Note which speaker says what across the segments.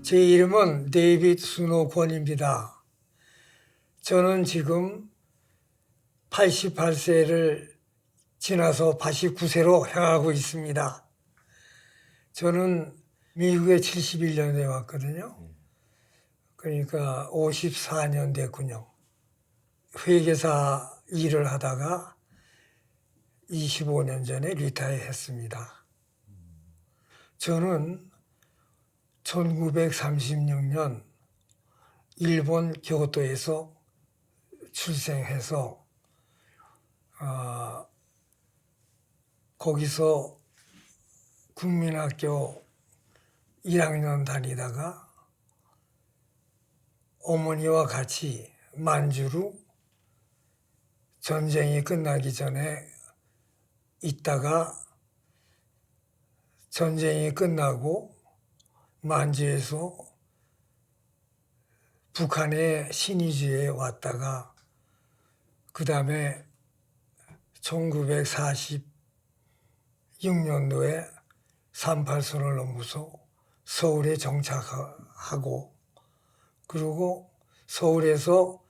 Speaker 1: 제 이름은 데이빗 순호권입니다. 저는 지금 88세를 지나서 89세로 향하고 있습니다. 저는 미국에 71년에 왔거든요. 그러니까 54년 됐군요. 회계사 일을 하다가 25년 전에 리타이어 했습니다. 저는 1936년 일본 교토에서 출생해서 거기서 국민학교 1학년 다니다가 어머니와 같이 만주로 전쟁이 끝나기 전에 있다가 전쟁이 끝나고 만주에서 북한의 신의주에 왔다가 그 다음에 1946년도에 38선을 넘어서 서울에 정착하고 그리고 서울에서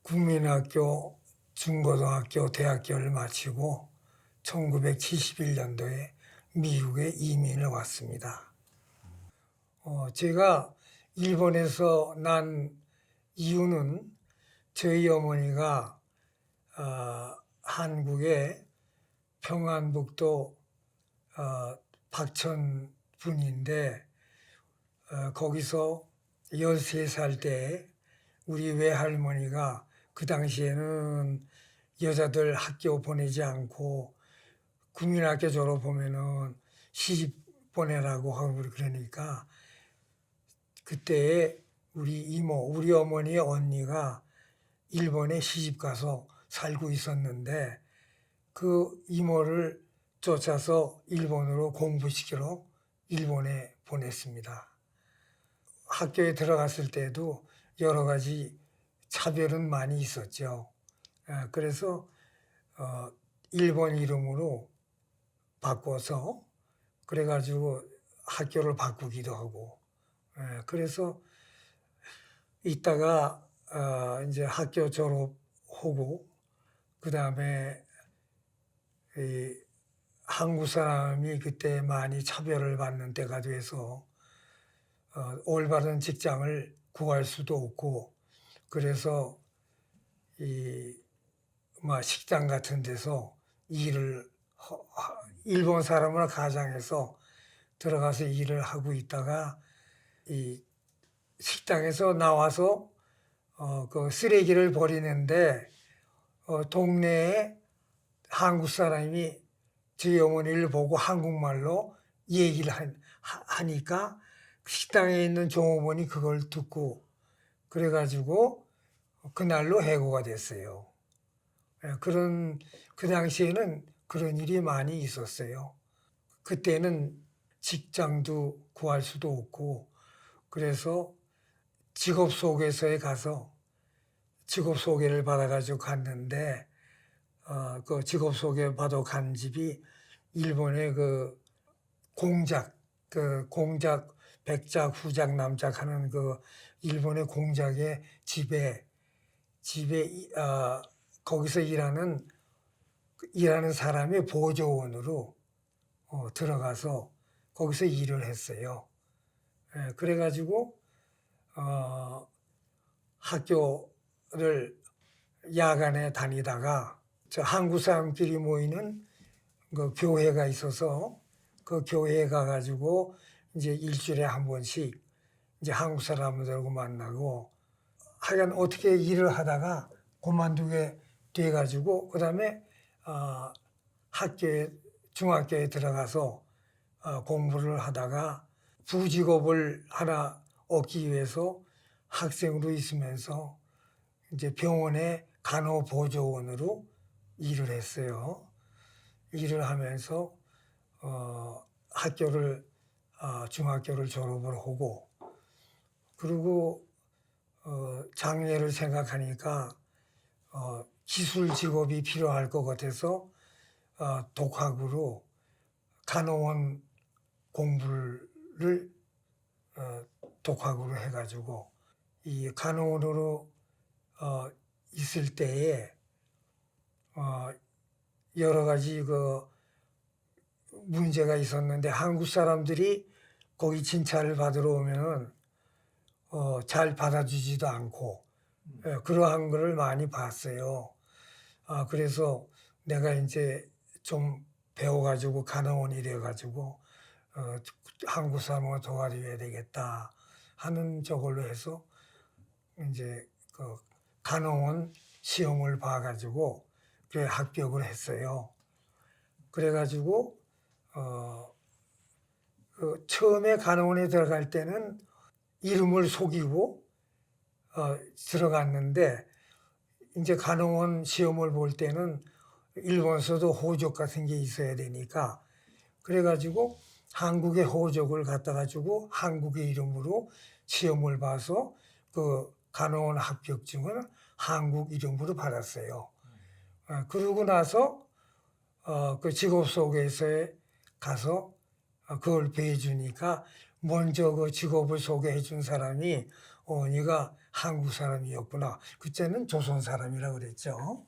Speaker 1: 국민학교, 중고등학교, 대학교를 마치고 1971년도에 미국에 이민을 왔습니다. 제가 일본에서 난 이유는 저희 어머니가 한국의 평안북도 박천 분인데 거기서 13살 때 우리 외할머니가 그 당시에는 여자들 학교 보내지 않고 국민학교 졸업하면은 시집 보내라고 하고 그러니까 그때 우리 이모, 우리 어머니의 언니가 일본에 시집 가서 살고 있었는데 그 이모를 쫓아서 일본으로 공부시키러 일본에 보냈습니다. 학교에 들어갔을 때도 여러 가지 차별은 많이 있었죠. 그래서 일본 이름으로 바꿔서 그래가지고 학교를 바꾸기도 하고 그래서 이따가 이제 학교 졸업하고 그 다음에 한국 사람이 그때 많이 차별을 받는 때가 돼서 올바른 직장을 구할 수도 없고 그래서 식당 같은 데서 일을 일본 사람을 가장해서 들어가서 일을 하고 있다가 이 식당에서 나와서 그 쓰레기를 버리는데 동네에 한국 사람이 저희 어머니를 보고 한국말로 얘기를 하니까 식당에 있는 종업원이 그걸 듣고 그래가지고 그날로 해고가 됐어요. 그 당시에는 그런 일이 많이 있었어요. 그때는 직장도 구할 수도 없고 그래서 직업소개서에 가서 직업소개를 받아가지고 갔는데 그 직업소개 받아 간 집이 일본의 그 공작 백작, 후작, 남작 하는 그 일본의 공작의 집에 거기서 일하는 사람의 보조원으로 들어가서 거기서 일을 했어요. 그래가지고 학교를 야간에 다니다가 저 한국 사람끼리 모이는 그 교회가 있어서 그 교회에 가가지고 이제 일주일에 한 번씩 이제 한국 사람들하고 만나고 하여간 어떻게 일을 하다가 그만두게 돼가지고 그 다음에 중학교에 들어가서 공부를 하다가 부직업을 하나 얻기 위해서 학생으로 있으면서 이제 병원의 간호보조원으로 일을 했어요. 일을 하면서 중학교를 졸업을 하고 그리고 장래를 생각하니까 기술 직업이 필요할 것 같아서 독학으로 간호원 공부를 독학으로 해가지고 이 간호원으로 있을 때에 여러 가지 그 문제가 있었는데 한국 사람들이 거기 진찰을 받으러 오면은 잘 받아주지도 않고 그러한 거를 많이 봤어요. 그래서 내가 이제 좀 배워가지고 간호원이 돼가지고 한국 사람을 도와줘야 되겠다 하는 저걸로 해서 이제 그 간호원 시험을 봐가지고 그 합격을 했어요. 그래가지고 그 처음에 간호원에 들어갈 때는 이름을 속이고 들어갔는데 이제 간호원 시험을 볼 때는 일본서도 호적 같은 게 있어야 되니까 그래가지고 한국의 호적을 갖다가 주고 한국의 이름으로 시험을 봐서 그 간호원 합격증을 한국 이름으로 받았어요. 그러고 나서 그 직업소개서에 가서 그걸 배워주니까 먼저 그 직업을 소개해 준 사람이 네가 한국 사람이었구나. 그때는 조선 사람이라고 그랬죠.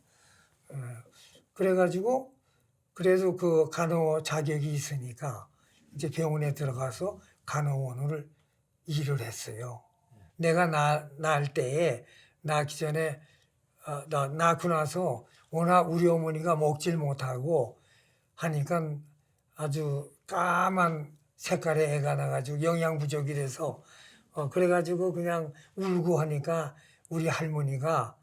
Speaker 1: 그래가지고 그래도 그 간호 자격이 있으니까 이제 병원에 들어가서 간호원을 일을 했어요. 내가 낳을 때에 낳기 전에 낳고 나서 워낙 우리 어머니가 먹질 못하고 하니까 아주 까만 색깔의 애가 나가지고 영양 부족이 돼서 그래가지고 그냥 울고 하니까 우리 할머니가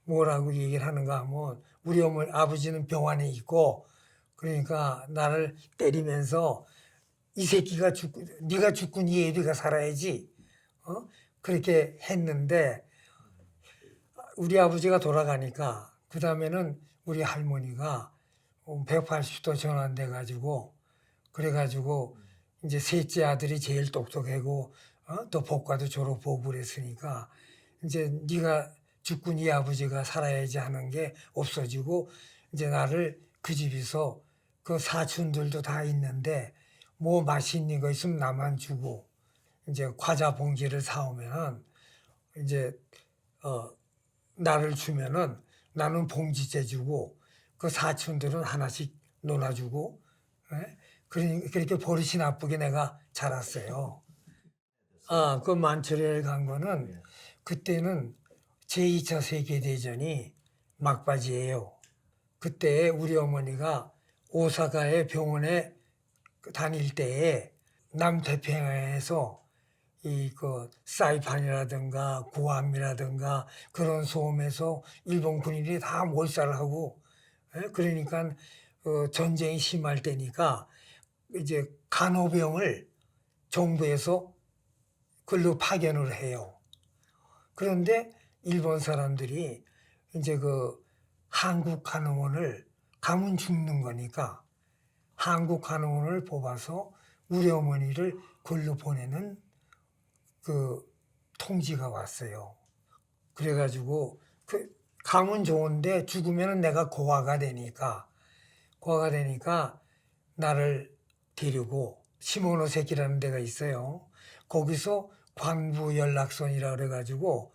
Speaker 1: 뭐라고 얘기를 하는가 하면 우리 어머니 아버지는 병원에 있고 그러니까 나를 때리면서 이 새끼가 죽고 네가 죽고 네 애비가 살아야지 그렇게 했는데 우리 아버지가 돌아가니까 그 다음에는 우리 할머니가 180도 전환돼 가지고 그래가지고 이제 셋째 아들이 제일 똑똑하고 또 복과도 졸업하고 그랬으니까 이제 네가 죽고 네 아버지가 살아야지 하는 게 없어지고 이제 나를 그 집에서 그 사촌들도 다 있는데 뭐 맛있는 거 있으면 나만 주고 이제 과자 봉지를 사오면은 이제 나를 주면은 나는 봉지째 주고 그 사촌들은 하나씩 놀아주고 그렇게 버릇이 나쁘게 내가 자랐어요. 그 만추리에 간 거는 그때는 제2차 세계대전이 막바지예요. 그때 우리 어머니가 오사카의 병원에 다닐 때에 남태평양에서 이 그 사이판이라든가 구암이라든가 그런 소음에서 일본 군인이 다 몰살을 하고 그러니까 전쟁이 심할 때니까 이제 간호병을 정부에서 글로 파견을 해요. 그런데 일본 사람들이 이제 그 한국 간호원을 가면 죽는 거니까 한국 간호원을 뽑아서 우리 어머니를 글로 보내는 그 통지가 왔어요. 그래가지고 그 가면 좋은데 죽으면 내가 고아가 되니까 나를 데리고 시모노세키라는 데가 있어요. 거기서 관부 연락선이라 그래가지고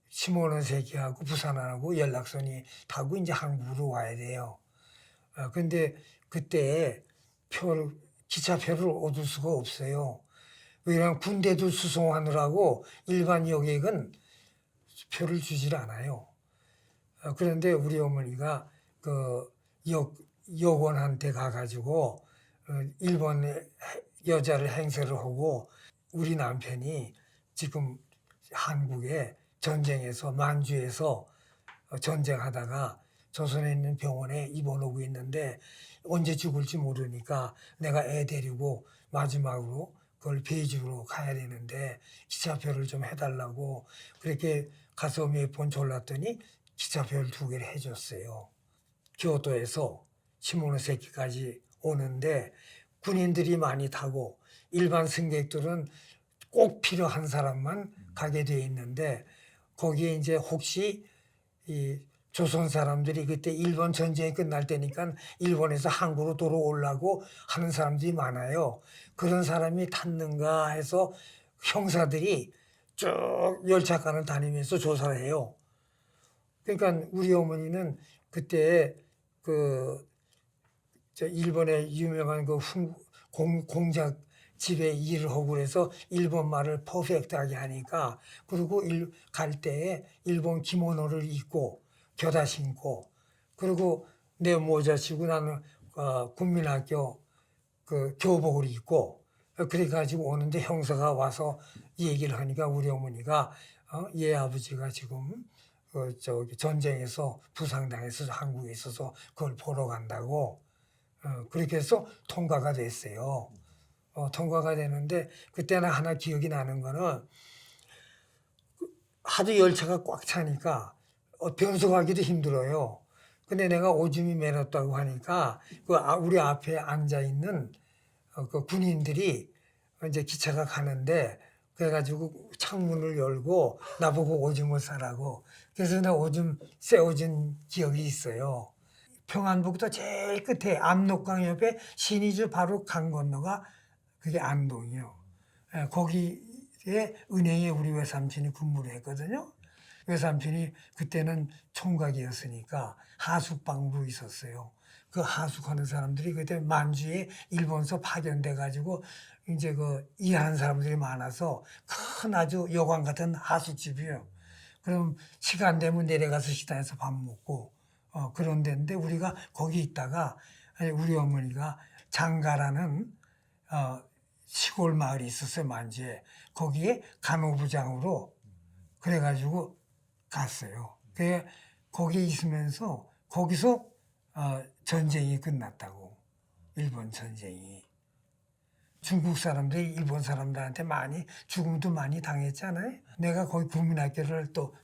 Speaker 1: 시모노세키하고 부산하고 연락선이 타고 이제 한국으로 와야 돼요. 근데 그때 기차표를 얻을 수가 없어요. 왜냐하면 군대도 수송하느라고 일반 여객은 표를 주질 않아요. 그런데 우리 어머니가 그 여권한테 가가지고 일본 여자를 행세를 하고 우리 남편이 지금 한국에 전쟁에서 만주에서 전쟁하다가 조선에 있는 병원에 입원하고 있는데 언제 죽을지 모르니까 내가 애 데리고 마지막으로 그걸 베이징으로 가야 되는데 기차표를 좀 해달라고 그렇게 가서 몇 번 졸랐더니 기차표를 2개를 해줬어요. 교토에서 시모노세키까지 오는데 군인들이 많이 타고 일반 승객들은 꼭 필요한 사람만 가게 돼 있는데 거기에 이제 혹시 이 조선 사람들이 그때 일본 전쟁이 끝날 때니까 일본에서 한국으로 돌아오려고 하는 사람들이 많아요. 그런 사람이 탔는가 해서 형사들이 쭉 열차간을 다니면서 조사를 해요. 그러니까 우리 어머니는 그때 저 일본의 유명한 공작 집에 일을 하고 그래서 일본 말을 퍼펙트하게 하니까, 그리고 갈 때에 일본 기모노를 입고 겨다 신고, 그리고 내 모자 치고 나는 국민학교 교복을 입고 그래가지고 오는데 형사가 와서 얘기를 하니까 우리 어머니가 얘 아버지가 지금 저기 전쟁에서 부상당해서 한국에 있어서 그걸 보러 간다고, 그렇게 해서 통과가 됐어요. 통과가 되는데 그때는 하나 기억이 나는 거는 하도 열차가 꽉 차니까 변속하기도 힘들어요. 근데 내가 오줌이 매렸다고 하니까 우리 앞에 앉아 있는 그 군인들이 이제 기차가 가는데 그래가지고 창문을 열고 나보고 오줌을 싸라고, 그래서 나 새 오줌 기억이 있어요. 평안북도 제일 끝에 압록강 옆에 신의주 바로 강 건너가 그게 안동이요. 거기에 은행에 우리 외삼촌이 근무를 했거든요. 외삼촌이 그때는 총각이었으니까 하숙방으로 있었어요. 그 하숙하는 사람들이 그때 만주에 일본서 파견돼 가지고 이제 일하는 사람들이 많아서 큰 아주 여관 같은 하숙집이에요. 그럼 시간 되면 내려가서 식당에서 밥 먹고 그런 데인데, 우리가 거기 있다가 우리 어머니가 장가라는 시골 마을이 있었어요, 만주에. 거기에 간호부장으로 그래가지고 갔어요. 거기에 있으면서 거기서 전쟁이 끝났다고. 일본 전쟁이. 중국 사람들이 일본 사람들한테 많이 죽음도 많이 당했잖아요. 내가 거기 국민학교를 또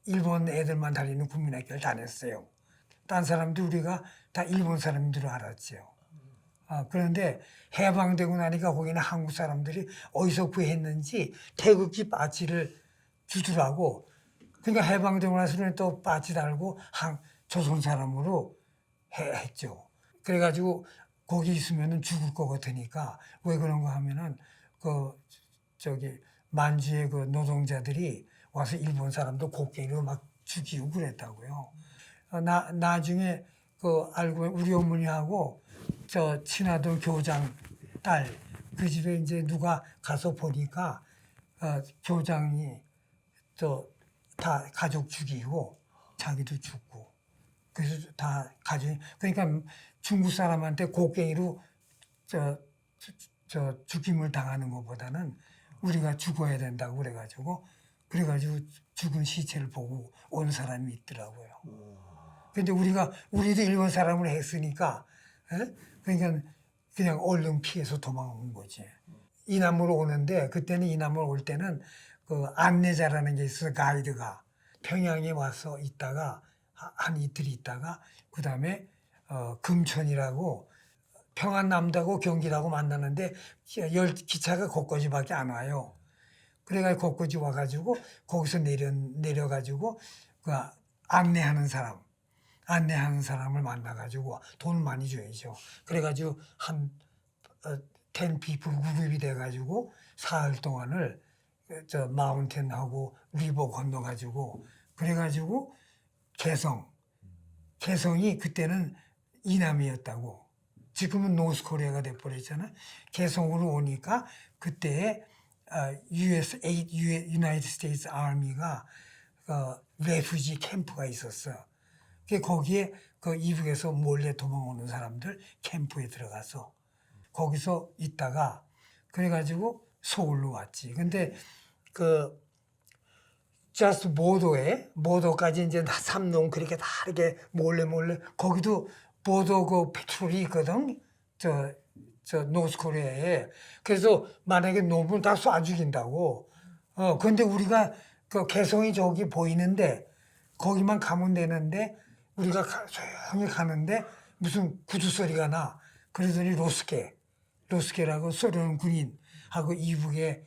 Speaker 1: 일본 애들만 다니는 국민학교를 다녔어요. 딴 사람들 우리가 다 일본 사람인 줄 알았죠. 그런데 해방되고 나니까 거기는 한국 사람들이 어디서 구했는지 태극기 바지를 주더라고. 그러니까 해방되고 나서는 또 바지 달고 조선 사람으로 했죠. 그래가지고 거기 있으면은 죽을 것 같으니까, 왜 그런가 하면은 만주의 노동자들이 와서 일본 사람도 곡괭이로 막 죽이고 그랬다고요. 나중에 알고 우리 어머니하고 저 친하던 교장 딸 그 집에 이제 누가 가서 보니까 교장이 다 가족 죽이고 자기도 죽고, 그래서 다 그러니까 중국 사람한테 곡괭이로 죽임을 당하는 것보다는 우리가 죽어야 된다고 그래가지고 죽은 시체를 보고 온 사람이 있더라고요. 근데 우리도 일본 사람을 했으니까, 그러니까 그냥 얼른 피해서 도망온 거지. 이남으로 오는데, 그때는 이남으로 올 때는 안내자라는 게 있어서 가이드가 평양에 와서 있다가 한 이틀 있다가 그 다음에 금천이라고 평안남도하고 경기도하고 만나는데 기차가 거기까지밖에 안 와요. 그래가지고 거기까지 와가지고 거기서 내려가지고 안내하는 사람을 만나가지고 돈을 많이 줘야죠. 그래가지고 한 10 people 그룹이 돼가지고 사흘 동안을 마운틴하고 리버 건너가지고, 그래가지고 개성이 그때는 이남이었다고. 지금은 노스코리아가 돼버렸잖아. 개성으로 오니까 그때 United States Army가 레퓨지 캠프가 있었어. 거기에 이북에서 몰래 도망오는 사람들 캠프에 들어가서 거기서 있다가 그래가지고 서울로 왔지. 근데 just 모도까지 이제 삼농 그렇게 다 이렇게 몰래 거기도 모도 페트롤이 있거든. 저 노스코리아에. 그래서 만약에 놈은 다 쏴 죽인다고. 근데 우리가 개성이 저기 보이는데 거기만 가면 되는데 우리가 조용히 가는데 무슨 구두 소리가 나. 그러더니 로스케라고 소련 군인하고 이북의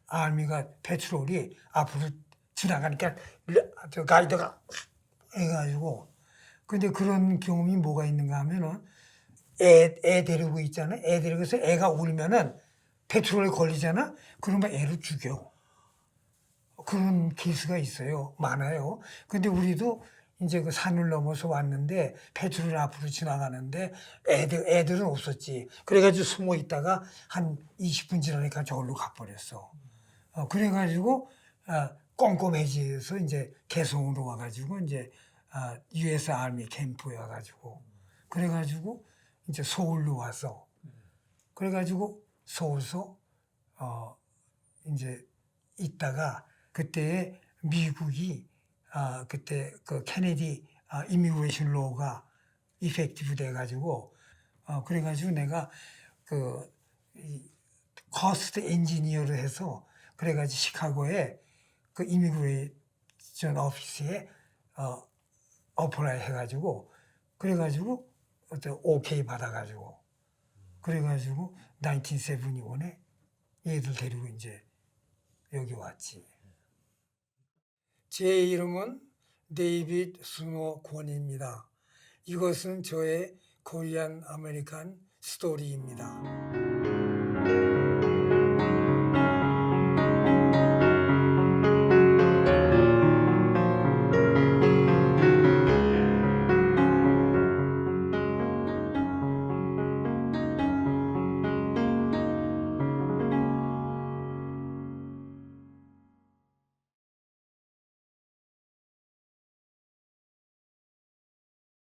Speaker 1: 아미가 페트롤이 앞으로 지나가니까 저 가이드가 해가지고. 근데 그런 경험이 뭐가 있는가 하면은 애 데리고 있잖아요. 애 데리고서 애가 울면은 페트롤에 걸리잖아? 그러면 애를 죽여. 그런 케이스가 있어요. 많아요. 근데 우리도 이제 그 산을 넘어서 왔는데 페트롤 앞으로 지나가는데 애들은 없었지. 그래가지고 숨어 있다가 한 20분 지나니까 저기로 가버렸어. 그래가지고 꼼꼼해져서 이제 개성으로 와가지고 이제 US 아미 캠프에 와가지고 그래가지고 이제 서울로 와서 그래가지고 서울서 이제 있다가 그때 미국이 그때 그 케네디 이미그레이션 로가 이펙티브 돼가지고 그래가지고 내가 그 커스트 엔지니어를 해서 그래가지고 시카고에 그 이미그레이션 오피스에 어플라이 해가지고 그래가지고 어떤 오케이 받아가지고 그래가지고 1971에 얘들 데리고 이제 여기 왔지. 제 이름은 데이빗 스노 권입니다. 이것은 저의 코리안 아메리칸 스토리입니다.